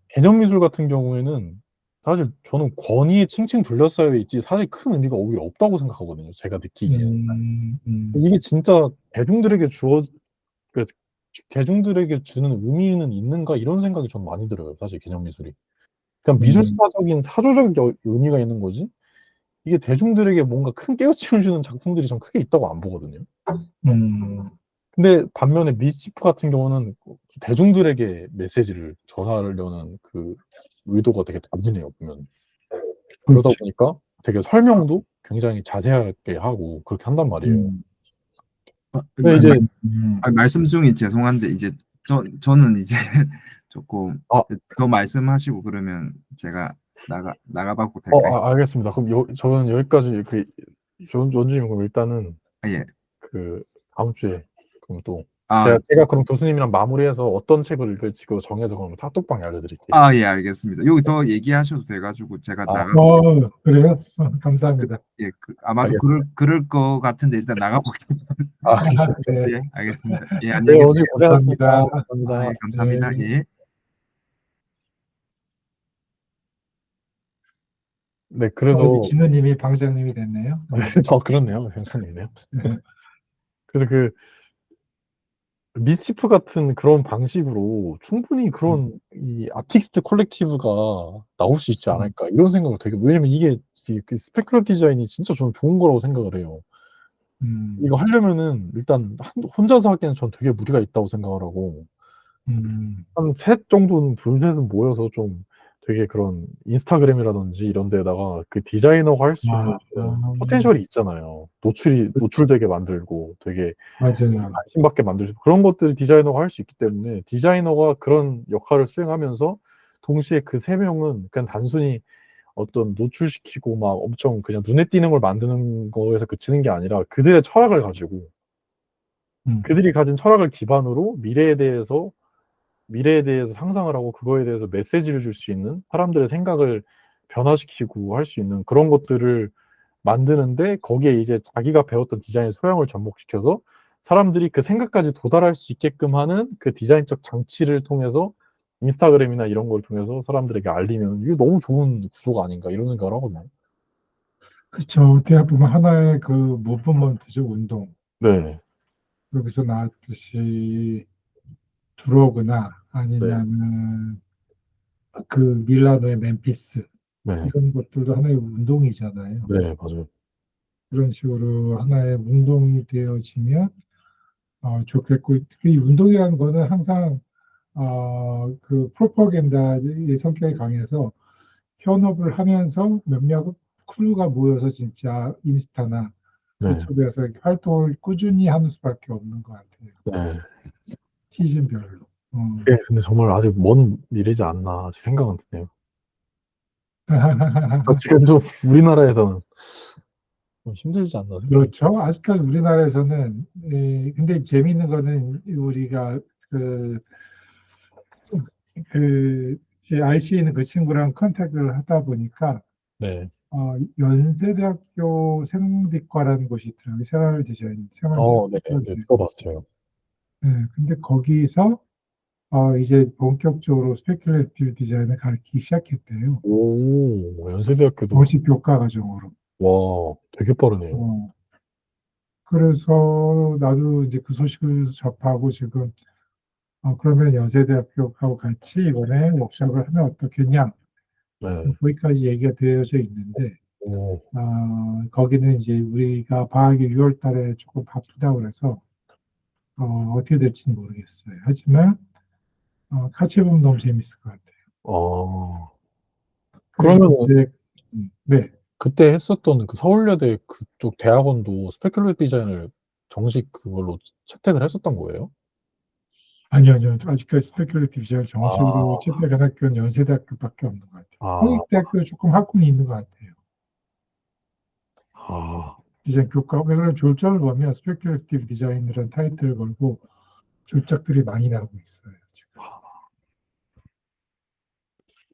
개념 미술 같은 경우에는 사실 저는 권위에 칭칭 둘러싸여 있지 사실 큰 의미가 오히려 없다고 생각하거든요, 제가 느끼기에는. 이게 진짜 그 대중들에게 주는 의미는 있는가, 이런 생각이 전 많이 들어요, 사실 개념 미술이. 그냥 미술사적인 사조적 의미가 있는 거지, 이게 대중들에게 뭔가 큰 깨우침을 주는 작품들이 전 크게 있다고 안 보거든요. 근데 반면에 미스치프 같은 경우는 대중들에게 메시지를 전하려는 그 의도가 되게 단순해요, 보면. 그러다 그렇죠. 보니까 되게 설명도 굉장히 자세하게 하고 그렇게 한단 말이에요. 근데 이제 말씀 중에 죄송한데 이제 저는 이제 조금 아, 더 말씀하시고 그러면 제가 나가봐도 될까요? 알겠습니다. 그럼 저는 여기까지 원주님, 그럼 일단은 예. 그 다음 주에 그럼 또 아, 제가 그럼 교수님이랑 마무리해서 어떤 책을 읽을지 그거 정해서 그럼 톡방에 알려드릴게요. 예, 알겠습니다. 여기 더 얘기하셔도 돼가지고 제가 아, 그래요? 감사합니다. 예, 아마도 알겠습니다. 그럴 거 같은데 일단 나가보겠습니다. 알겠습니다. 네, 예, 알겠습니다. 예, 네, 안녕히 계세요. 원주님 고생하셨습니다. 감사합니다. 예, 감사합니다. 감사합니다. 네. 예. 네, 그래서 우리 진우님이 방장님이 됐네요. 그렇네요. 괜찮네요. 그래서 미스치프 같은 그런 방식으로 충분히 그런 이 아티스트 콜렉티브가 나올 수 있지 않을까, 이런 생각을 되게, 왜냐면 이게 그 스페큘러 디자인이 진짜 저는 좋은 거라고 생각을 해요. 이거 하려면은 일단 혼자서 하기에는 전 되게 무리가 있다고 생각을 하고, 한 셋 정도는, 둘 셋은 모여서 좀 되게 그런 인스타그램이라든지 이런 데다가 그 디자이너가 할 수 있는 포텐셜이 있잖아요. 노출되게 만들고 되게 맞아요. 관심 받게 만들 수 그런 것들을 디자이너가 할 수 있기 때문에 디자이너가 그런 역할을 수행하면서 동시에 그 세 명은 그냥 단순히 어떤 노출시키고 막 엄청 그냥 눈에 띄는 걸 만드는 거에서 그치는 게 아니라 그들의 철학을 가지고 음. 그들이 가진 철학을 기반으로 미래에 대해서 상상을 하고 그거에 대해서 메시지를 줄 수 있는 사람들의 생각을 변화시키고 할 수 있는 그런 것들을 만드는데 거기에 이제 자기가 배웠던 디자인 소양을 접목시켜서 사람들이 그 생각까지 도달할 수 있게끔 하는 그 디자인적 장치를 통해서 인스타그램이나 이런 걸 통해서 사람들에게 알리면 이게 너무 좋은 구조가 아닌가 이런 생각을 하거든요. 그렇죠. 어떻게 보면 하나의 그 무브먼트죠, 운동. 네, 여기서 나왔듯이 두로그나 네, 아니면은 그 밀라노의 멤피스 네, 이런 것들도 하나의 운동이잖아요. 네, 맞아요. 그런 식으로 하나의 운동이 되어지면 좋겠고 이 운동이라는 거는 항상 그 프로파간다의 성격이 강해서 현업을 하면서 몇몇 크루가 모여서 진짜 인스타나 네, 유튜브에서 활동을 꾸준히 하는 수밖에 없는 것 같아요. 네. 시즌별로. 근데 정말 아직 먼 미래지 않나 생각은 드네요. 지금 좀 우리나라에서는 좀 힘들지 않나 생각이. 그렇죠. 아직까지 우리나라에서는 근데 재미있는 거는 우리가 그, 제 RC에 있는 그 친구랑 컨택을 하다 보니까 네. 연세대학교 생디과라는 곳이 있더라고요. 생활 디자인, 생활 네, 네, 디자인. 들어봤어요. 네, 근데 거기서 이제 본격적으로 스페큘레이티브 디자인을 가르치기 시작했대요. 연세대학교도, 정식 교과 과정으로. 와, 되게 빠르네요. 어, 그래서 나도 이제 그 소식을 접하고 지금 그러면 연세대학교하고 같이 이번에 워크숍을 하면 어떻겠냐. 네. 거기까지 얘기가 되어져 있는데 오, 거기는 이제 우리가 방학이 6월 달에 조금 바쁘다고 그래서 어떻게 될지는 모르겠어요. 하지만 같이 보면 너무 재밌을 것 같아요. 아, 그리고 그러면 이제 네. 그때 했었던 그 서울여대 그쪽 대학원도 스페큘레이티브 디자인을 정식 그걸로 채택을 했었던 거예요? 아니요. 아직까지 스페큘레이티브 디자인 정식으로 아, 채택한 학교는 연세대학교밖에 없는 것 같아요. 아, 한국대학교 조금 학군이 있는 것 같아요. 아, 디자인 교과, 왜 그러면 졸전을 보면 스페큘레이티브 디자인이라는 타이틀을 걸고 졸작들이 많이 나오고 있어요, 지금.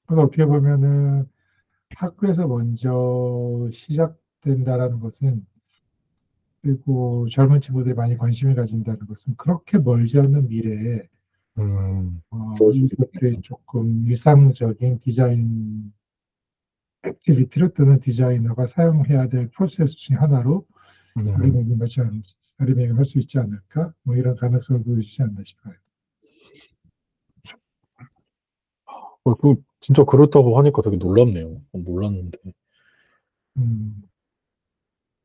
그래서 어떻게 보면은 학교에서 먼저 시작된다라는 것은 그리고 젊은 친구들이 많이 관심을 가진다는 것은 그렇게 멀지 않는 미래에 그럴 수도 이것들이 있겠네요. 조금 일상적인 디자인 액티비티로 또는 디자이너가 사용해야 될 프로세스 중에 하나로 음, 자리매김할 수 있지 않을까? 뭐 이런 가능성을 보여주지 않나 싶어요. 진짜 그렇다고 하니까 되게 놀랍네요. 몰랐는데. 음,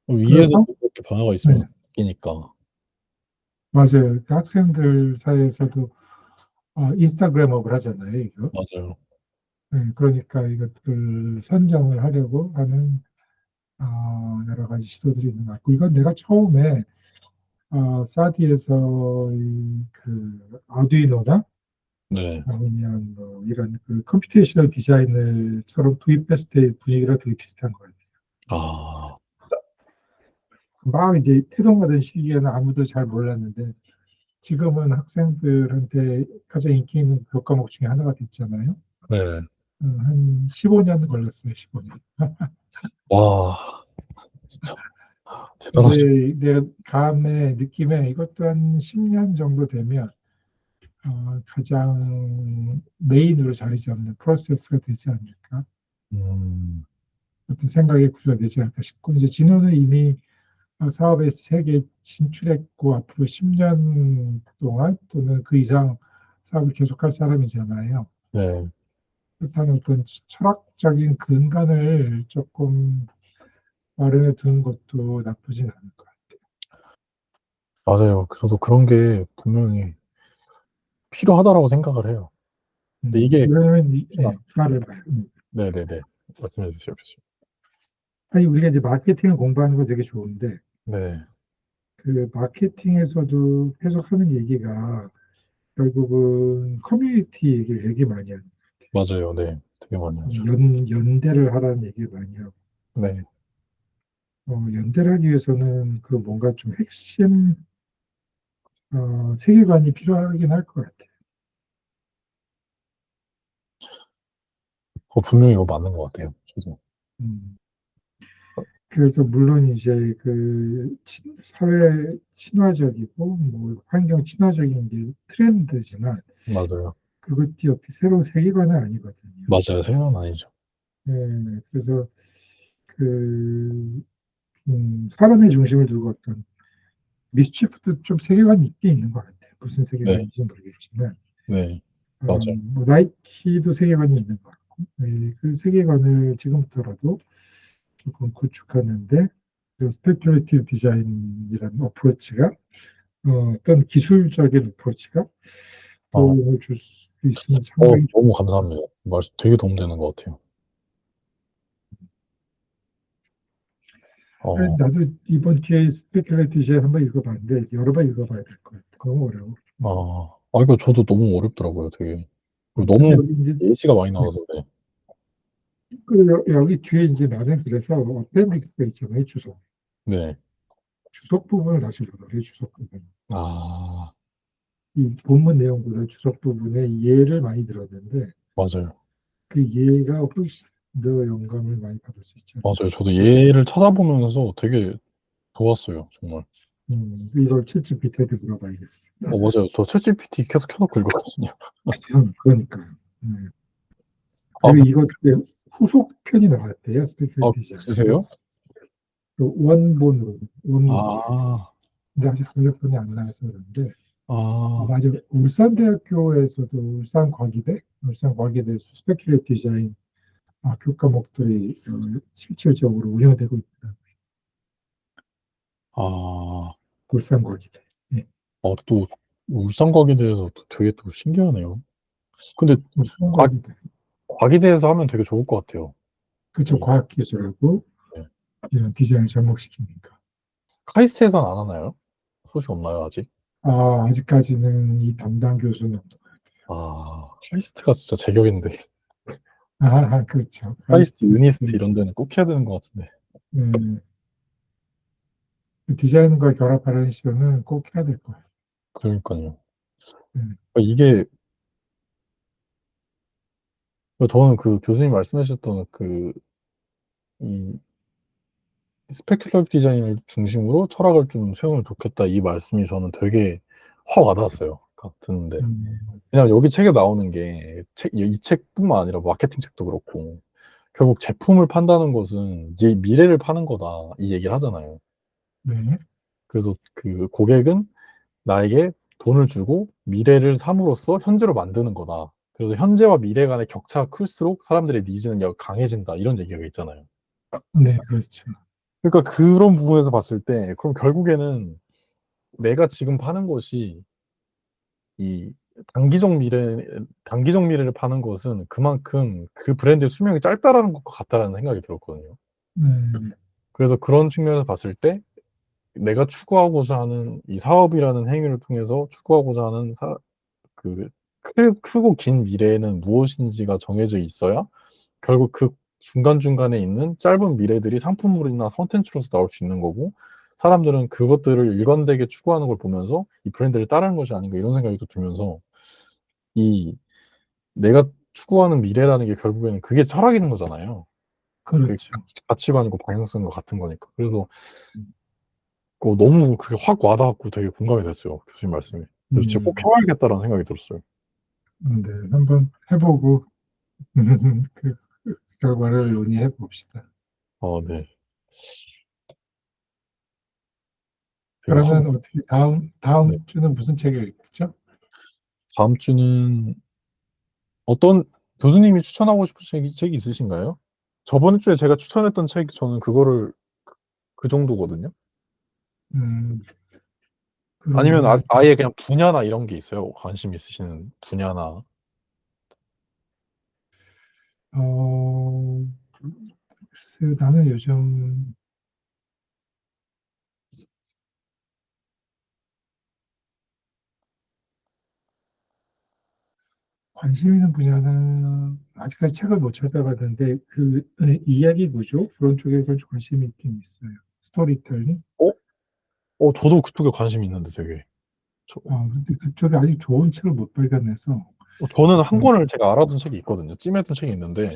위에도 그래서 그렇게 변화가 있으면 네, 바뀌니까. 맞아요. 그 학생들 사이에서도 인스타그램업을 하잖아요, 이거. 맞아요. 그러니까 이것들 선정을 하려고 하는 여러 가지 시도들이 있는 것 같고, 이건 내가 처음에 사디에서 그 아두이노나 네. 아니면 뭐 이런 그 컴퓨테이셔널 디자인을처럼 도입했을 때 분위기랑 되게 비슷한 거예요. 아, 막 이제 태동하던 시기에는 아무도 잘 몰랐는데 지금은 학생들한테 가장 인기 있는 교과목 중에 하나가 됐잖아요. 네. 한 15년 걸렸어요, 15년. 와, 진짜 대단하시. 근데 내 감의 느낌에 이것도 한 10년 정도 되면 가장 메인으로 자리 잡는 프로세스가 되지 않을까. 음, 어떤 생각의 구조가 되지 않을까 싶고, 이제 진호는 이미 사업의 세계에 진출했고, 앞으로 10년 동안 또는 그 이상 사업을 계속할 사람이잖아요. 네. 그렇다면 어떤 철학적인 근간을 조금 마련해 두는 것도 나쁘진 않을 것 같아요. 맞아요. 저도 그런 게 분명히 필요하다라고 생각을 해요. 근데 이게 그러면 혹시나 말을 네네네. 말씀해 주세요, 교수님. 아니 우리가 이제 마케팅을 공부하는 거 되게 좋은데 네, 그 마케팅에서도 계속 하는 얘기가 결국은 커뮤니티 얘기를 되게 많이 하는 맞아요. 네, 되게 많이 하죠. 연대를 하라는 얘기를 많이 하고 네, 연대를 하기 위해서는 그 뭔가 좀 핵심 세계관이 필요하긴 할 것 같아요. 분명히 이거 맞는 것 같아요. 저도. 음. 그래서 물론 이제 그 사회 친화적이고 뭐 환경 친화적인 게 트렌드지만 맞아요. 그것이 어떻게 새로운 세계관은 아니거든요. 맞아요. 생각은 아니죠. 그래서 그 사람의 중심을 두고 어떤 미스치프도 좀 세계관이 있게 있는 것 같아요. 무슨 네, 세계관인지 는 모르겠지만 네, 맞아요. 뭐 나이키도 세계관이 있는 것 같고 그 세계관을 지금부터라도 조금 구축하는데 그 스페큘레이티브 디자인이라는 어프로치가 어떤 기술적인 어프로치가 어, 도움을 줄 수 있으면 상당히 너무 좋을 것 같아요. 감사합니다. 말씀 되게 도움되는 것 같아요. 어, 나도 이번 기회에 스페큘레이티브 디자인 한번 읽어봤는데 여러 번 읽어봐야 될 것 같아요. 너무 어려워. 이거 저도 너무 어렵더라고요, 되게. 그리고 근데 너무 여기 이제 예시가 많이 나와서, 네. 여기 뒤에 이제 나는 그래서 어펜딕스가 있잖아요. 네. 주석 부분을 다시 보더래요. 주석 부분. 아, 이 본문 내용보다 주석 부분에 예를 많이 들었는데 맞아요. 그 예가 훨씬 더 영감을 많이 받을 수 있지 맞아요. 않을까. 저도 얘를 찾아보면서 되게 좋았어요, 정말. 이걸 챗GPT한테 물어봐야겠어. 맞아요. 저 챗GPT 계속 켜놓고 읽었거든요. 그러니까요. 음. 아, 그리고 이거 후속 편이 나왔대요. 스페셜 디자인. 있으세요? 그 원본으로, 원문으로. 아, 근데 아직 번역본이 안 나와서 그런데, 아, 맞아. 울산대학교에서도 울산과기대 스페큘레이티브 디자인 교과목들이 실질적으로 운영되고 있다. 아, 울산과기대. 예. 또, 울산과에 대해서 되게 또 신기하네요. 근데, 과, 울산과기대. 과기대에서 하면 되게 좋을 것 같아요. 그쵸. 이, 과학기술하고 네. 이런 디자인을 접목시키니까. 카이스트에선 안 하나요? 소식 없나요, 아직? 아직까지는 이 담당 교수는 없는 것 카이스트가 진짜 제격인데. 그렇죠. 카이스트, 카이스트. 유니스트 이런 데는 꼭 해야 되는 것 같은데. 음, 디자인과 결합하는 시도는 꼭 해야 될 거예요. 그러니까요. 음, 이게, 저는 그 교수님 말씀하셨던 이 스페큘러티브 디자인을 중심으로 철학을 좀 세우면 좋겠다. 이 말씀이 저는 되게 확 와닿았어요. 같은데. 음, 왜냐면 여기 책에 나오는 게, 이 책뿐만 아니라 마케팅 책도 그렇고, 결국 제품을 판다는 것은 미래를 파는 거다. 이 얘기를 하잖아요. 네, 그래서 그 고객은 나에게 돈을 주고 미래를 삼으로써 현재로 만드는 거다. 그래서 현재와 미래 간의 격차가 클수록 사람들의 니즈는 강해진다. 이런 얘기가 있잖아요. 네, 그렇죠. 그러니까 그런 부분에서 봤을 때, 그럼 결국에는 내가 지금 파는 것이 이 단기적 미래를 파는 것은 그만큼 그 브랜드의 수명이 짧다라는 것 같다라는 생각이 들었거든요. 네, 그래서 그런 측면에서 봤을 때 내가 추구하고자 하는 이 사업이라는 행위를 통해서 추구하고자 하는 그 크고 긴 미래에는 무엇인지가 정해져 있어야 결국 그 중간중간에 있는 짧은 미래들이 상품물이나 컨텐츠로서 나올 수 있는 거고 사람들은 그것들을 일관되게 추구하는 걸 보면서 이 브랜드를 따르는 것이 아닌가 이런 생각이 또 들면서 이 내가 추구하는 미래라는 게 결국에는 그게 철학인 거잖아요. 그 그렇죠. 가치관이고 방향성과 같은 거니까. 그래서 너무 그게 확 와닿았고 되게 공감이 됐어요. 교수님 말씀이. 그래서 진짜 꼭 음, 해봐야겠다라는 생각이 들었어요. 네, 한번 해보고 그 결과를 논의해 봅시다. 네. 제가 그러면 어떻게 네. 다음 주는 무슨 책을 읽죠? 다음 주는 어떤 교수님이 추천하고 싶은 책이 있으신가요? 저번 주에 제가 추천했던 책 저는 그거를 그 정도거든요. 음, 아니면 그러면 아예 그냥 분야나 이런 게 있어요. 관심 있으시는 분야나. 글쎄, 나는 요즘 관심 있는 분야는 아직까지 책을 못 찾아봤는데 그 이야기 구조 그런 쪽에 좀 관심이 있긴 있어요. 스토리텔링. 저도 그쪽에 관심이 있는데 되게. 근데 그쪽에 아직 좋은 책을 못 발견해서 저는 한 권을 제가 알아둔 책이 있거든요. 찜했던 책이 있는데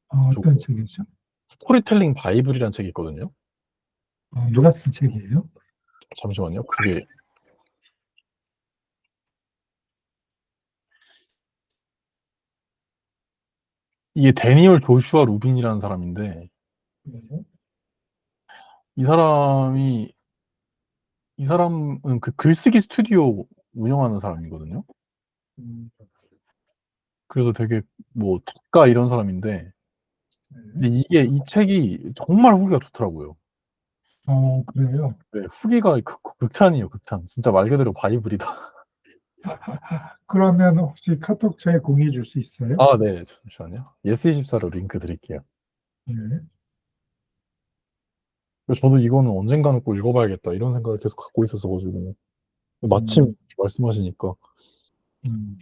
어떤 책이죠? 스토리텔링 바이블이라는 책이 있거든요. 누가 쓴 책이에요? 잠시만요. 그게 이게 데니얼 조슈아 루빈이라는 사람인데 네. 이 사람은 그 글쓰기 스튜디오 운영하는 사람이거든요. 음, 그래서 되게 뭐 작가 이런 사람인데 네. 근데 이 책이 정말 후기가 좋더라고요. 그래요. 네, 후기가 극찬이에요, 극찬. 진짜 말 그대로 바이블이다. 그러면 혹시 카톡창에 공유해 줄 수 있어요? 아, 네, 잠시만요. 예스24로 링크 드릴게요. 네. 저도 이거는 언젠가는 꼭 읽어봐야겠다 이런 생각을 계속 갖고 있었어가지고 마침 음, 말씀하시니까 음.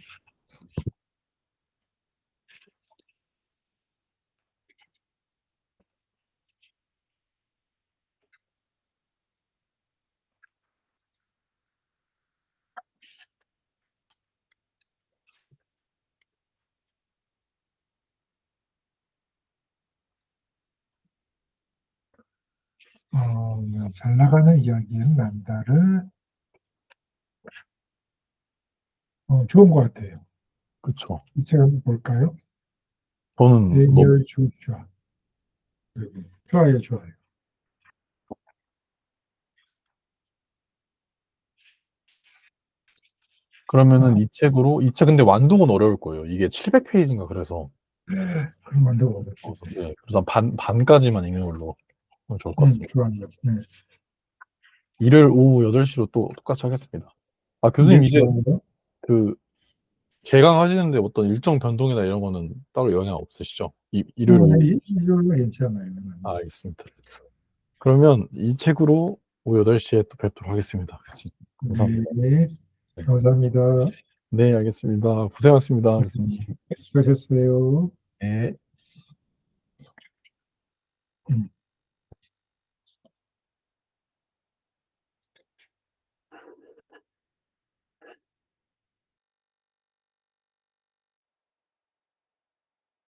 잘 나가는 이야기는 난다를 좋은 것 같아요. 그쵸. 이 책 한번 볼까요? 저는 너무 데니얼 조슈아. 좋아요, 좋아요. 그러면은 이 책 근데 완독은 어려울 거예요. 이게 700페이지인가 그래서 그럼 만들어보겠습니다. 네, 그래서 반까지만 읽는 걸로 하면 좋을 것 같습니다. 좋아요. 네. 일요일 오후 8시로 또 똑같이 하겠습니다. 아, 네, 교수님 이제 좋아요. 그 개강하시는데 어떤 일정 변동이나 이런 거는 따로 영향 없으시죠? 일요일 오후. 이걸로 괜찮아요. 아, 알겠습니다. 그러면 이 책으로 오후 8시에 또 뵙도록 하겠습니다. 교수님. 감사합니다. 네, 감사합니다. 네, 알겠습니다. 고생하셨습니다. 교수님. 수고하셨어요. 네. 음.